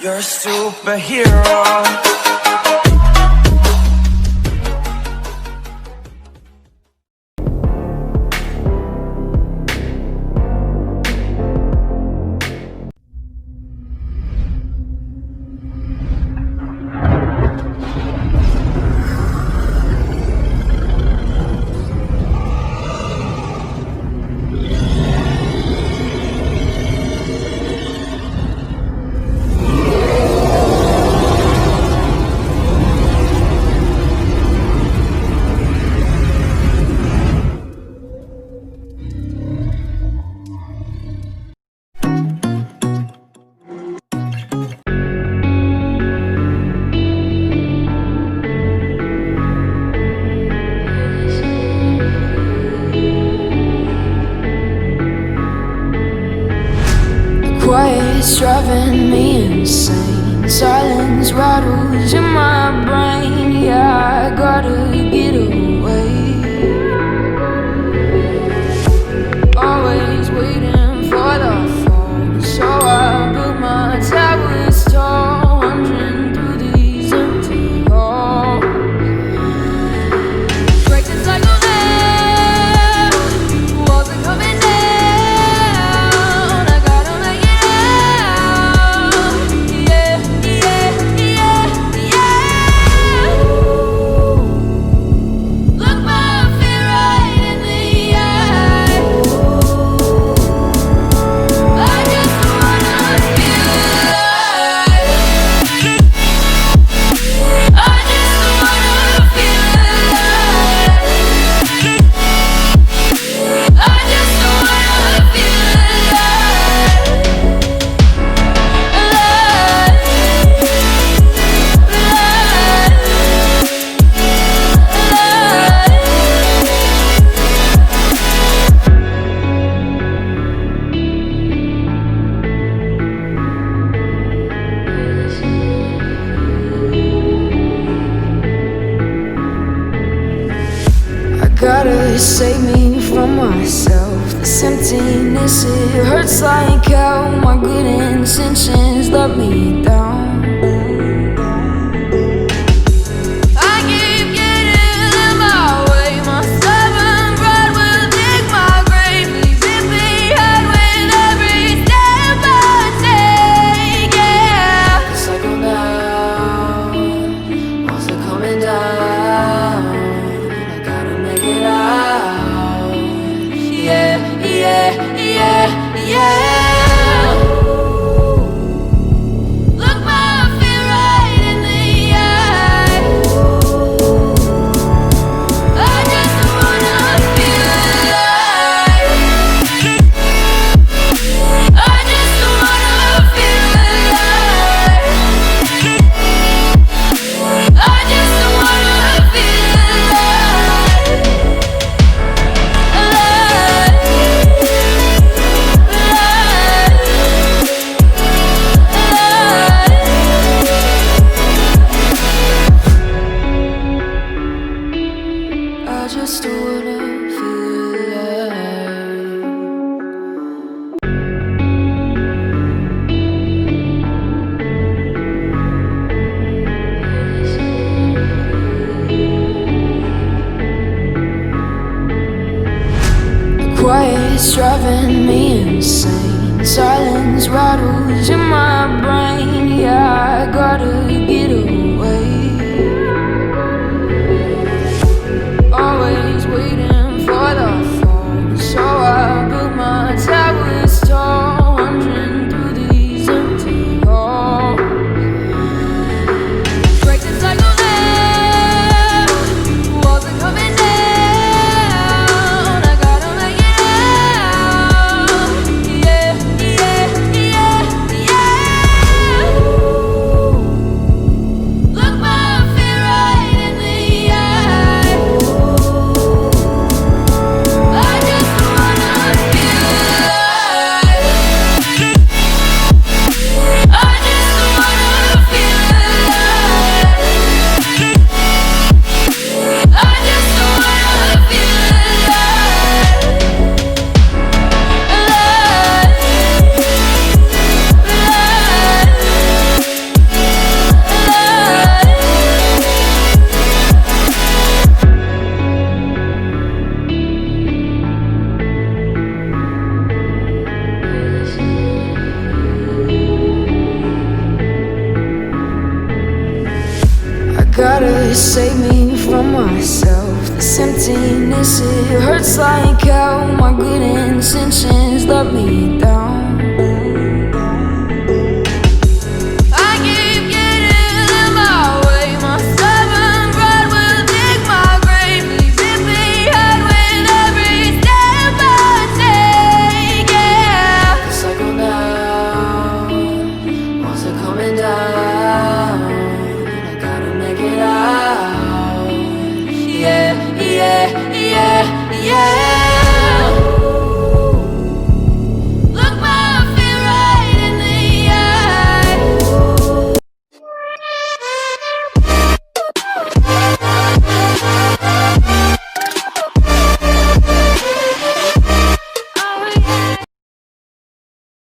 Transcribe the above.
You're a superhero. Quiet's driving me insane. Silence rattles in my brain. Yeah, I gotta get away. Always waiting for the fall, so I built my towers tall, wandering through these empty halls. Break the cycle now, walls are coming down. Gotta save me from myself. This emptiness, it hurts like hell. My good intentions let me down. I keep getting in my way. My stubborn pride will dig my grave. Leave it behind with every step I take. Yeah, the cycle down, walls are coming down. Yeah. Look my fear right in the eye. I just wanna feel alive. I just wanna feel alive. I just wanna feel alive. Just wanna feel alive. Quiet's driving me insane. Silence rattles in my brain. Yeah, I gotta get away. Always waiting for the fall, so I built my towers tall, wandering through these empty halls. Break the cycle now, walls are coming down. I gotta make it out. Yeah. gotta save me from myself. This emptiness, it hurts like hell. My good intentions let me down. I keep getting in my way. My stubborn pride will dig my grave. Leave it behind with every step I take. Yeah, the cycle down, walls are coming down. I gotta make it out. Yeah, yeah, yeah, yeah.